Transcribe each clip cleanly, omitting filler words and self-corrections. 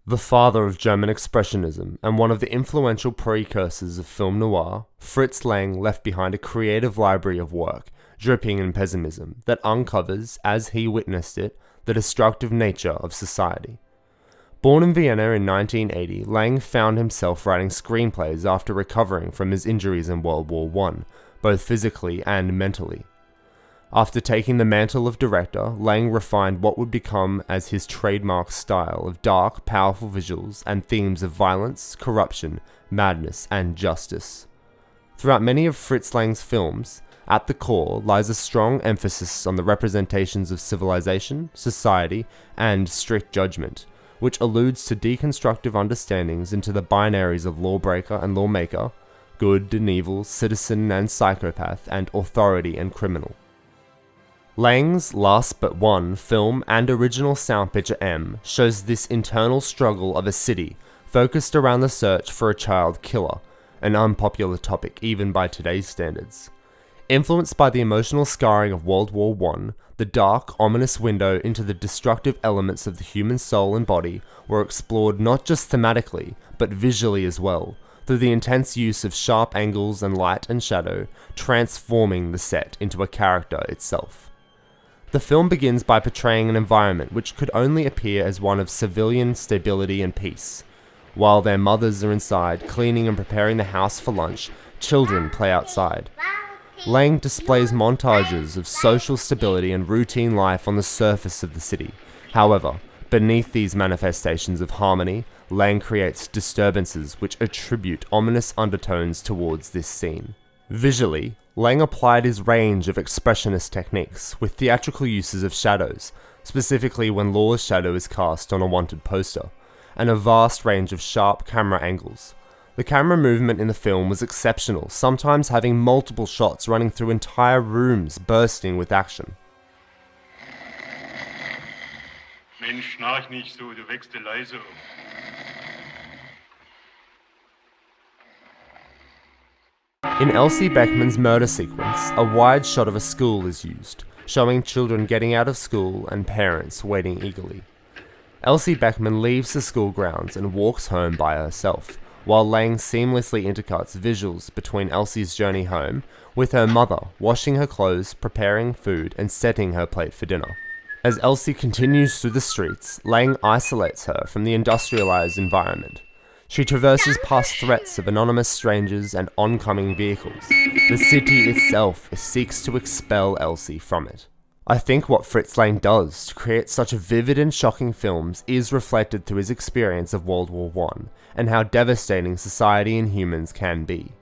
The father of German Expressionism and one of the influential precursors of film noir, Fritz Lang left behind a creative library of work, dripping in pessimism, that uncovers, as he witnessed it, the destructive nature of society. Born in Vienna in 1980, Lang found himself writing screenplays after recovering from his injuries in World War I, both physically and mentally. After taking the mantle of director, Lang refined what would become as his trademark style of dark, powerful visuals and themes of violence, corruption, madness, and justice. Throughout many of Fritz Lang's films, at the core lies a strong emphasis on the representations of civilization, society, and strict judgment, which alludes to deconstructive understandings into the binaries of lawbreaker and lawmaker, good and evil, citizen and psychopath, and authority and criminal. Lang's Last But One film and original sound picture M shows this internal struggle of a city focused around the search for a child killer, an unpopular topic even by today's standards. Influenced by the emotional scarring of World War I, the dark, ominous window into the destructive elements of the human soul and body were explored not just thematically, but visually as well, through the intense use of sharp angles and light and shadow, transforming the set into a character itself. The film begins by portraying an environment which could only appear as one of civilian stability and peace. While their mothers are inside, cleaning and preparing the house for lunch, children play outside. Lang displays montages of social stability and routine life on the surface of the city. However, beneath these manifestations of harmony, Lang creates disturbances which attribute ominous undertones towards this scene. Visually, Lang applied his range of expressionist techniques with theatrical uses of shadows, specifically when Law's shadow is cast on a wanted poster, and a vast range of sharp camera angles. The camera movement in the film was exceptional, sometimes having multiple shots running through entire rooms bursting with action. Mensch, schnarch nicht so, du wächst leise. In Elsie Beckman's murder sequence, a wide shot of a school is used, showing children getting out of school and parents waiting eagerly. Elsie Beckman leaves the school grounds and walks home by herself, while Lang seamlessly intercuts visuals between Elsie's journey home, with her mother washing her clothes, preparing food, and setting her plate for dinner. As Elsie continues through the streets, Lang isolates her from the industrialized environment. She traverses past threats of anonymous strangers and oncoming vehicles. The city itself seeks to expel Elsie from it. I think what Fritz Lang does to create such vivid and shocking films is reflected through his experience of World War I, and how devastating society and humans can be.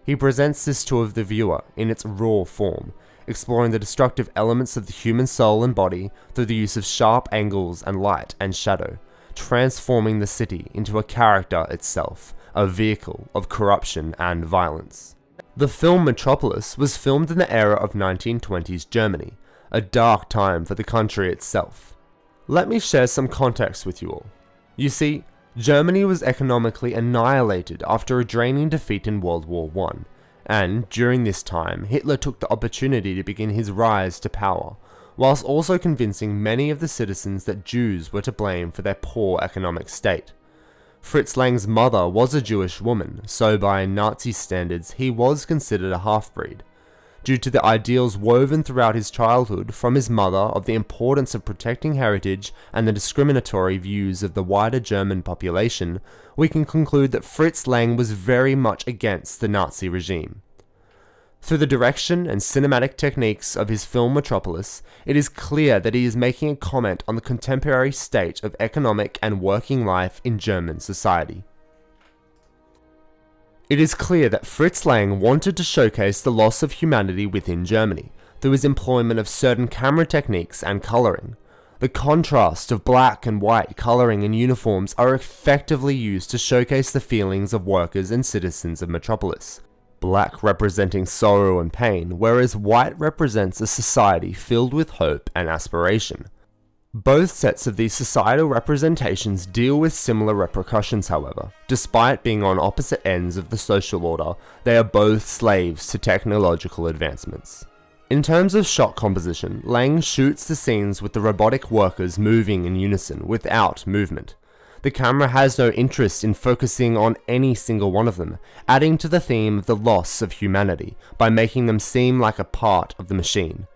He presents this to the viewer in its raw form, exploring the destructive elements of the human soul and body through the use of sharp angles and light and shadow, transforming the city into a character itself, a vehicle of corruption and violence. The film Metropolis was filmed in the era of 1920s Germany, a dark time for the country itself. Let me share some context with you all. You see, Germany was economically annihilated after a draining defeat in World War I, and during this time, Hitler took the opportunity to begin his rise to power, whilst also convincing many of the citizens that Jews were to blame for their poor economic state. Fritz Lang's mother was a Jewish woman, so by Nazi standards he was considered a half-breed. Due to the ideals woven throughout his childhood from his mother of the importance of protecting heritage and the discriminatory views of the wider German population, we can conclude that Fritz Lang was very much against the Nazi regime. Through the direction and cinematic techniques of his film Metropolis, it is clear that he is making a comment on the contemporary state of economic and working life in German society. It is clear that Fritz Lang wanted to showcase the loss of humanity within Germany, through his employment of certain camera techniques and colouring. The contrast of black and white colouring and uniforms are effectively used to showcase the feelings of workers and citizens of Metropolis. Black representing sorrow and pain, whereas white represents a society filled with hope and aspiration. Both sets of these societal representations deal with similar repercussions, however. Despite being on opposite ends of the social order, they are both slaves to technological advancements. In terms of shot composition, Lang shoots the scenes with the robotic workers moving in unison without movement. The camera has no interest in focusing on any single one of them, adding to the theme of the loss of humanity by making them seem like a part of the machine.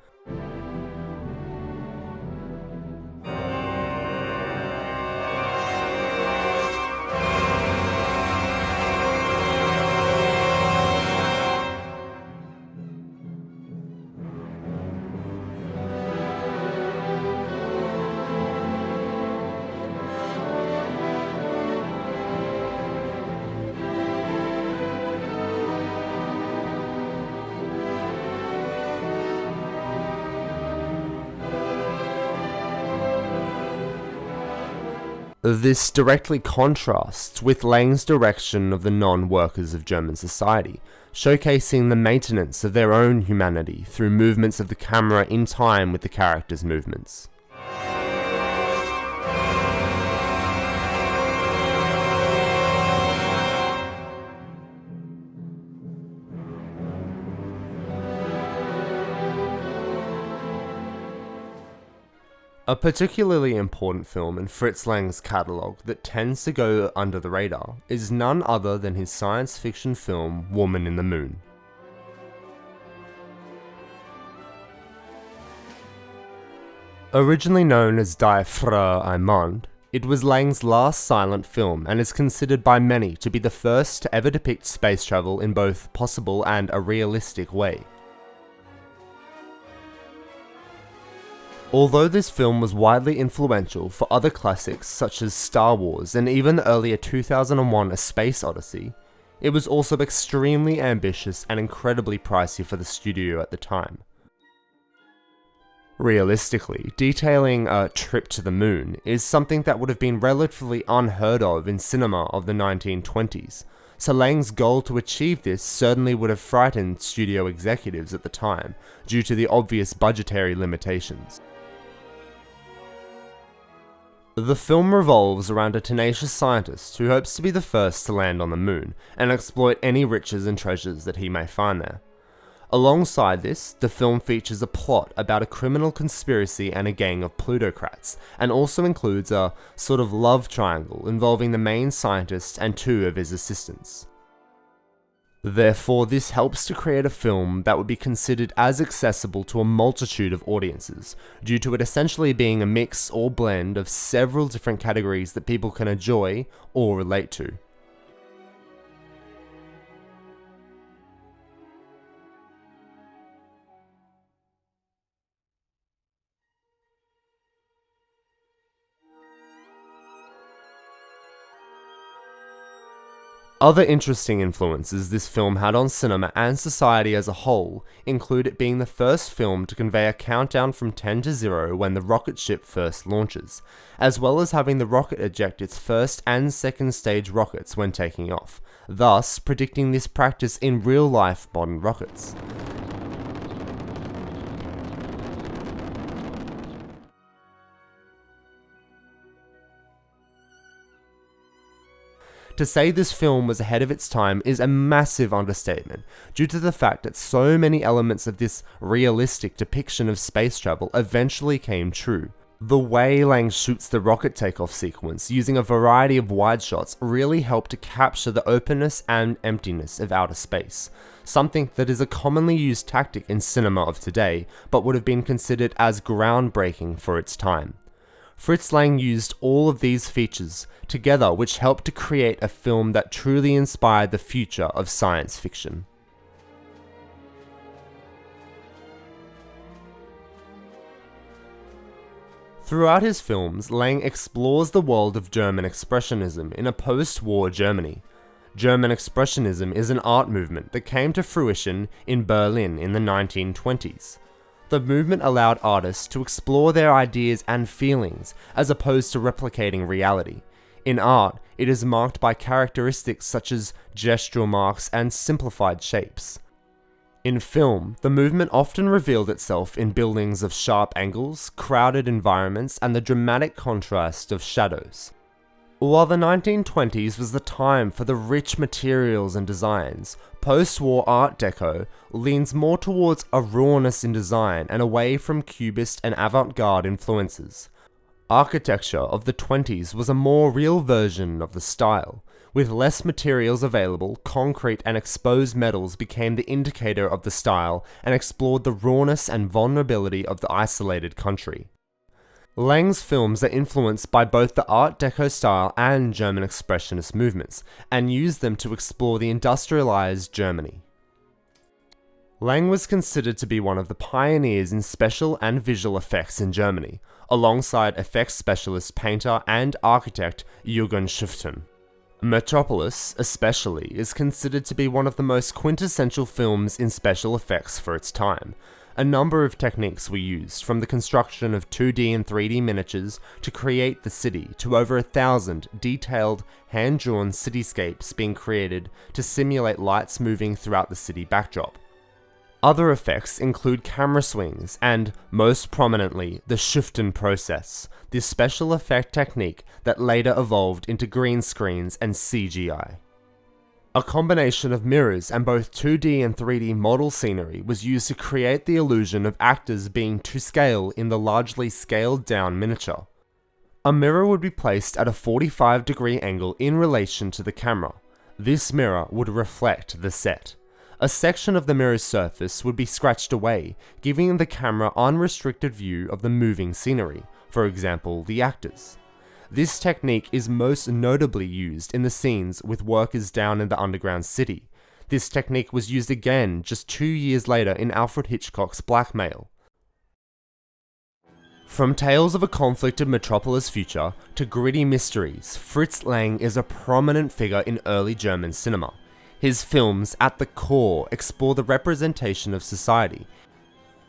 This directly contrasts with Lang's direction of the non-workers of German society, showcasing the maintenance of their own humanity through movements of the camera in time with the characters' movements. A particularly important film in Fritz Lang's catalogue that tends to go under the radar is none other than his science fiction film Woman in the Moon. Originally known as Die Frau ein Mond, it was Lang's last silent film and is considered by many to be the first to ever depict space travel in both possible and a realistic way. Although this film was widely influential for other classics such as Star Wars and even the earlier 2001 A Space Odyssey, it was also extremely ambitious and incredibly pricey for the studio at the time. Realistically, detailing a trip to the moon is something that would have been relatively unheard of in cinema of the 1920s, so Lang's goal to achieve this certainly would have frightened studio executives at the time, due to the obvious budgetary limitations. The film revolves around a tenacious scientist who hopes to be the first to land on the moon and exploit any riches and treasures that he may find there. Alongside this, the film features a plot about a criminal conspiracy and a gang of plutocrats, and also includes a sort of love triangle involving the main scientist and two of his assistants. Therefore, this helps to create a film that would be considered as accessible to a multitude of audiences, due to it essentially being a mix or blend of several different categories that people can enjoy or relate to. Other interesting influences this film had on cinema and society as a whole include it being the first film to convey a countdown from 10 to 0 when the rocket ship first launches, as well as having the rocket eject its first and second stage rockets when taking off, thus predicting this practice in real-life modern rockets. To say this film was ahead of its time is a massive understatement, due to the fact that so many elements of this realistic depiction of space travel eventually came true. The way Lang shoots the rocket takeoff sequence using a variety of wide shots really helped to capture the openness and emptiness of outer space, something that is a commonly used tactic in cinema of today, but would have been considered as groundbreaking for its time. Fritz Lang used all of these features together, which helped to create a film that truly inspired the future of science fiction. Throughout his films, Lang explores the world of German Expressionism in a post-war Germany. German Expressionism is an art movement that came to fruition in Berlin in the 1920s. The movement allowed artists to explore their ideas and feelings, as opposed to replicating reality. In art, it is marked by characteristics such as gestural marks and simplified shapes. In film, the movement often revealed itself in buildings of sharp angles, crowded environments, and the dramatic contrast of shadows. While the 1920s was the time for the rich materials and designs, post-war Art Deco leans more towards a rawness in design and away from cubist and avant-garde influences. Architecture of the 20s was a more real version of the style. With less materials available, concrete and exposed metals became the indicator of the style and explored the rawness and vulnerability of the isolated country. Lang's films are influenced by both the Art Deco style and German Expressionist movements, and used them to explore the industrialized Germany. Lang was considered to be one of the pioneers in special and visual effects in Germany, alongside effects specialist painter and architect Jürgen Schüften. Metropolis, especially, is considered to be one of the most quintessential films in special effects for its time. A number of techniques were used, from the construction of 2D and 3D miniatures to create the city, to over 1,000 detailed, hand-drawn cityscapes being created to simulate lights moving throughout the city backdrop. Other effects include camera swings and, most prominently, the Schüften process, this special effect technique that later evolved into green screens and CGI. A combination of mirrors and both 2D and 3D model scenery was used to create the illusion of actors being to scale in the largely scaled down miniature. A mirror would be placed at a 45-degree angle in relation to the camera. This mirror would reflect the set. A section of the mirror's surface would be scratched away, giving the camera unrestricted view of the moving scenery, for example, the actors. This technique is most notably used in the scenes with workers down in the underground city. This technique was used again just 2 years later in Alfred Hitchcock's Blackmail. From tales of a conflicted metropolis future to gritty mysteries, Fritz Lang is a prominent figure in early German cinema. His films, at the core, explore the representation of society.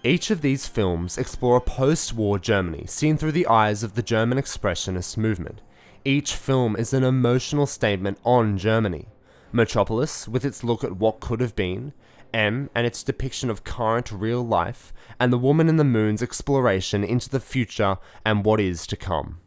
Each of these films explore a post-war Germany seen through the eyes of the German Expressionist movement. Each film is an emotional statement on Germany. Metropolis, with its look at what could have been, M and its depiction of current real life, and The Woman in the Moon's exploration into the future and what is to come.